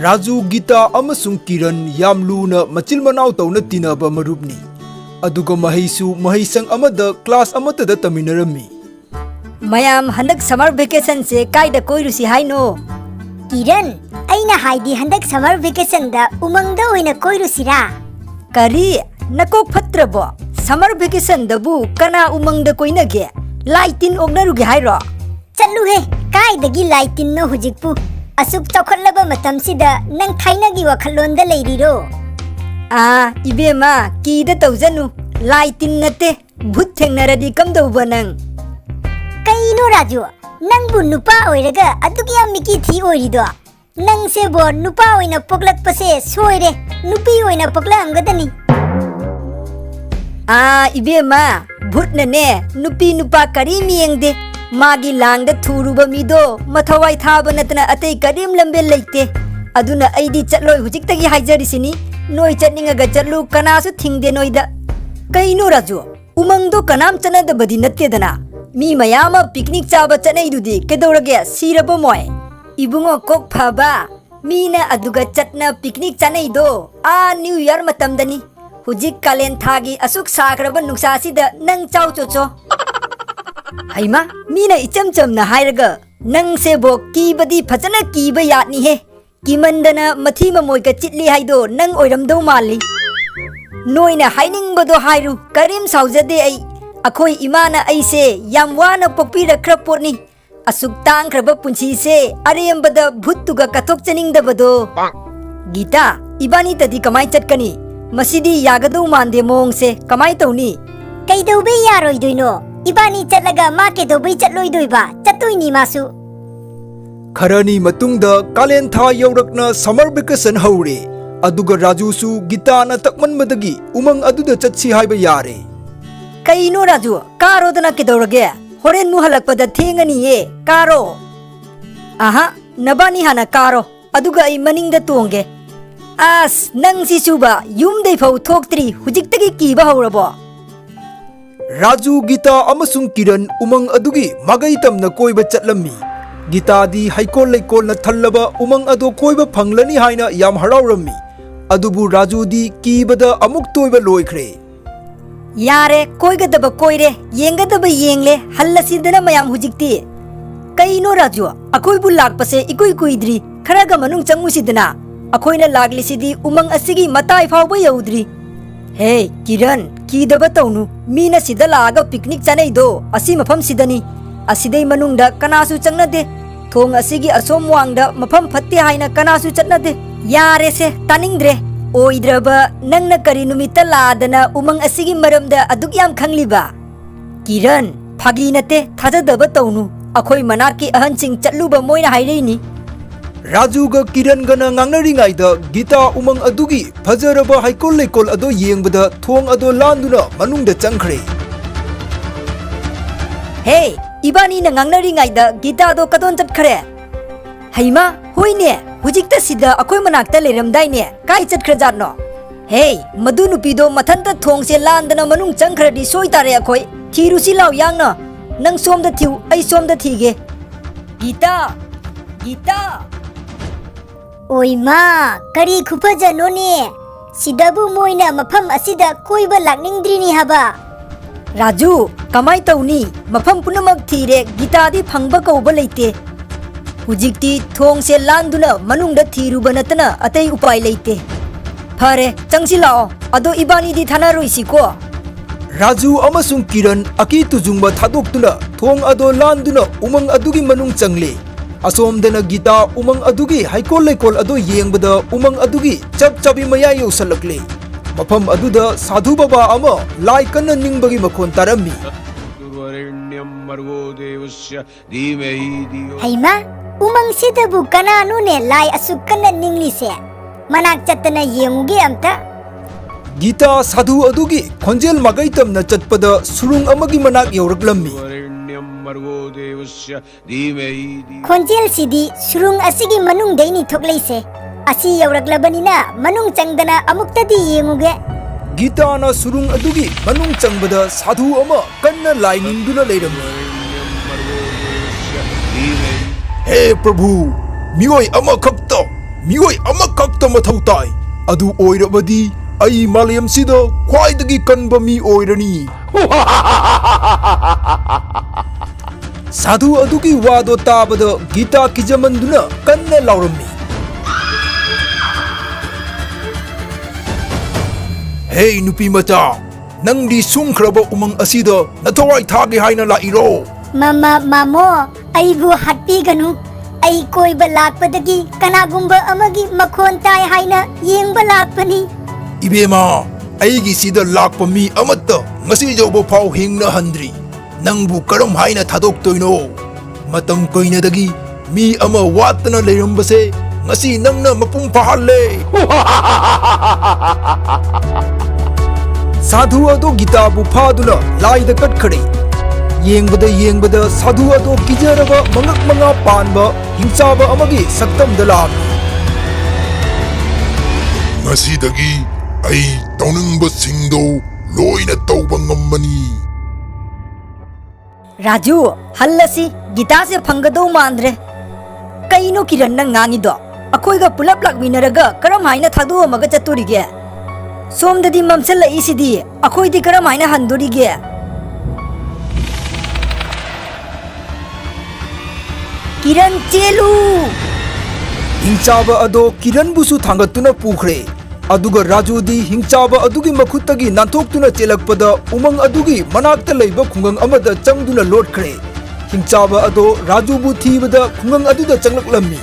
Raju Gita amasung Kiran yam luna machil manau tawna tinaba marupni. Aduga mahaisu mahaisang amada class amata da taminarami. Mayam handak summer vacation se kaida koirusi haino. Kiran, aina haidi handak summer vacation da umangda oina koirusira. Kari nakok phatrabo. Summer vacation dabu kana umangda koinage. Laitin ognarugi hairo. Challu he, kaidagi laitin no hujikpu. Asuk chokhatlaba matamsida nang thainagi wakhalonda leiriro. Ibema kida tawjanu laitin nate bhut thengnaradi kamdauba nang. Kaino Raju, nangbu nupa oiraga adugi yam miki thi oirido. Nang sebo nupa oina poklakpase soire, nupi oina poklamgadani. Ibema bhut nane nupi nupa kari miyengde. Magi langda thuruba mido mathawai thaba natna atei karim lambe leite aduna aidi chatloi hujiktagi haijarisini noi chatninga chatlu kanasu thingde noida kaino Raju umangdo kanam chana da badi natte dana mi mayama picnic chaba chanai dudi kedorage siraba moy ibungo kok phaba mina aduga chatna picnic chanai do new year matamdani hujik kalen thagi asuk sakraba nuksa sida nang chau chocho Haima, mina icham cham na hairaga. Nang sebo kibadi phajana kiba yatni he. Kimandana mathi mamoy ka chitli haido nang oiramdo mali. Noina haining bado hairu karim saujade ai. Akhoi imana ai se yamwana pokpira kraponi. Asuk tang kraba punchi se ariyam bada bhuttuga kathok chaning da bado. Gita, ibani tadi kamai chatkani. Masidi yagado mande mong se kamai tawni. Kaido be yaroi duino. Ibani chatlaga ma ke do bai chatloi doiba chattoini masu Kharani matungda kalen tha yaurakna summer vacation haure aduga Raju su Gita na takman madagi umang aduda chatsi haiba yare Kaino Raju karo dana ke dorage horen mu halakpada thengani ye karo nabani hana karo aduga ai maningda tonge nang si suba yum dei phau thoktri hujiktagi kiba haurabo Raju Gita amasung Kiran umang adugi magai tamna koiba chatlami. Gita di haikol laikol na thallaba umang ado koiba phanglani haina yam haraurami. Adubu Raju di kibada amuk toiba loikre. Yare koigadaba koire yengadaba yengle hallasidana mayam hujikti. Kaino Raju akoibu lakpase ikoi kuidri kharaga manung changusidana akoina laglisidi umang asigi matai phawba yaudri. Hey Kiran kidaba tawnu mina sida laga picnic chanai do asi mafam sidani asidai manungda kanasu changnade thong asigi asom wangda mafam phatte haina kanasu chatnade yare se taningdre oidraba nangna kari numita ladana umang asigi maramda adugyam khangliba Kiran phagi nate thajadaba tawnu akhoi manarki ahansing chatluba moina haireini Raju ga Kiran gana ngangnari ngai da Gita umang adugi phajaraba haikol laikol ado yengbada thong ado landuna manungda changkhre Hey ibani na ngangnari ngai da Gita do kadon chatkhare Haima hoine hujikta sida akhoi manakta leramdai ne kai chatkhra jatno Hey madu nupi do mathanta thong se landana manung changkhradi soitare akhoi thirusi law yangna nang somda thiu ai somda thige Gita Oi ma, kari khupajano ne. Sidabu moina mafam asida koiba lakningdrini haba. Raju, kamai tawni mafam punamak thire Gita di phangba kauba leite. Hujikti thong se landuna manungda thiruba natana atei upai leite. Phare changsi lao ado ibani di thana roisi ko. Raju amasung Kiran aki tujungba thadoktuna thong ado landuna umang adugi manung changle Asomdana Gita umang adugi haikol laikol ado yengbada umang adugi chap chabi maya yosalakle mafam aduda sadhu baba ama lai kanna ningbagi makhon tarami Haima umang sidabu kananu ne lai asuk kanna ningli se manak chatana yenguge amta Gita sadhu adugi khonjel magai tamna chatpada surung amagi manak yauraklammi Khonjel sidi surung asigi manung daini thokleise asi yauraklabanina manung changdana amuktadi yenguge Gita na surung adugi manung changbada sadhu ama kanna lainingduna leirammi Hey Prabhu mioi ama khakta mioi amakakta mathau tai adu oirabadi ai malayam sida khwaidagi kanba mi oirani sadhu adugi wado tabada gita kijamanduna kanna laurami hey nupi mata nangdi sungkraba umang asida nathawai thage haina la iro Mamo, aibu hatpi ganu. Ai koi balakpadagi kanagumba amagi makhon tai haina yengba lakpani. Ibema, aigi sida lakpa mi amatta ngasi jobo phau hingna handri. Nangbu karam haina thadok toino. Matam koinadagi mi ama watna leirambase ngasi nangna mapung pahalle. Sadhu ado gitabu phaduna laida katkhade. Yengbada sadhu ado kijaraga mangak manga panba hingchaba amagi saktam dalam Ngasidagi ai tauningba singdo loina tauba ngammani Raju hallasi gita se phangado mandre kaino kiran na ngangi do akoi ga pulap lakminaraga karam haina thadu amaga chaturige somdadi mamsel la isidi akoi di karam haina handurige Kiran chelu Hingchaba ado kiran busu thangatuna pukhre aduga raju di hingchaba adugi makhuttagi nantoktuna chelakpada umang adugi manakta leiba khungang amada changduna lotkhre hingchaba ado raju bu thibada khungang aduda changlaklammi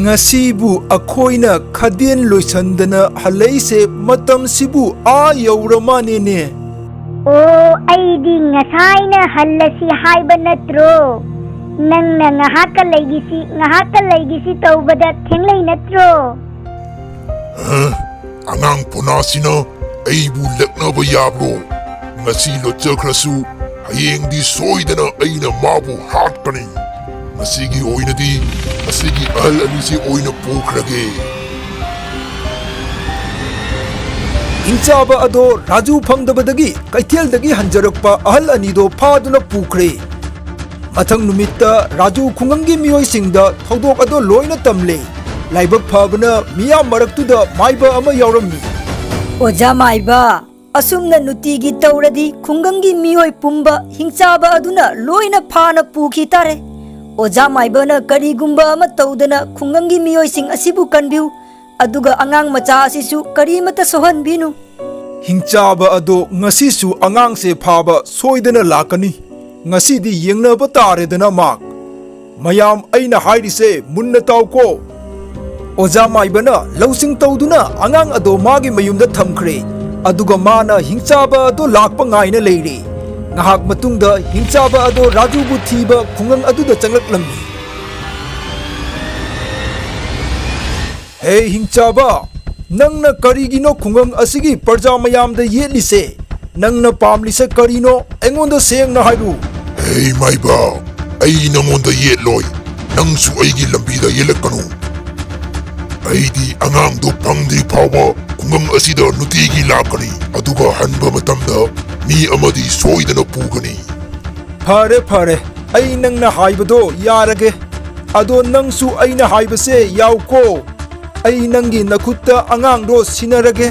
ngasibu akhoina khaden loisandana haleise matam sibu a yauramane ne Oh, aidi ngasaina hallasi haiba natro. Nang ngahaka laygisi taubada thenglei natro. Angang punasina aibu laknaba yabro ngasi lo chakrasu hayeng di soidana aina mabu hatkani ngasigi oinadi asigi al anisi oina pokrage Hingchaba ado raju phangdabadagi kaithel hanjarakpa ahal anido phaduna pukhre mathang numitta raju khungangi miyoi singda thodok ado loina tamle laibak phabana miya maraktuda maiba ama yaurammi oja maiba asumna nutigi tauradi khungangi miyoi pumba hingchaba aduna loina phana pukhi tare oja maiba na karigumba ama taudana khungangi miyoi sing asibu kanbiu aduga angang macha asisu karimata sohan binu Hingchaba ado ngasisu angang se phaba soidana lakani ngasidi yengnaba taredana mak mayam aina hairise munna tauko oja maibana lausing tauduna angang ado magi mayumda thamkhre aduga mana hingchaba ado lakpa ngaina leire ngahak matungda hingchaba ado raju bu thiba khungang aduda changlaklammi Hey hingchaba nangna karigino khungang asigi parja mayamda yelise nangna pamlise karino engonda sengna hairu Hey maiba ai nangonda yetloi nangsu aigi lambida yelakanu aidi angang do pangdi phawa kungang asida nutigi lakani aduga hanba matamda mi amadi soidana pugani Phare ai nangna haibado yarage ado nangsu aina haibase yauko ai nangi nakhutta angang do sinarage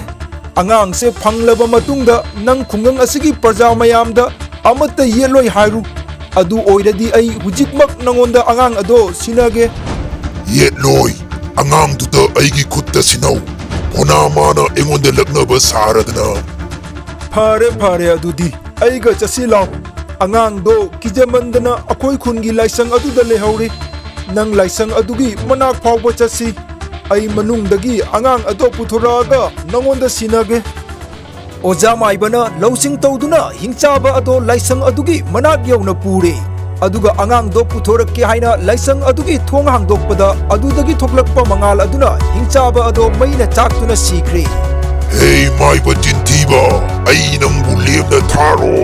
angang se phanglaba matungda nang khungang asigi parja mayamda amata yeloi hairu adu oiradi ai hujikmak nangonda angang ado sinage yetloi angang duta aigi khutta sinau pona mana engonda laknaba saradana Phare adudi aiga chasilaw angang do kijamandana akhoi khungi laisang aduda lehauri nang laisang adugi manak phawba chasi ai manungdagi angang ado puthuraga nangonda sinage oja maibana lausing tauduna hingchaba ado laisang adugi manak yauna pure aduga angang do puthorakke haina laisang adugi thong hangdokpada adudagi thoklakpa mangal aduna hingchaba ado maina chaktuna sikre Hey maiba jintiba ai nang bulemna tharo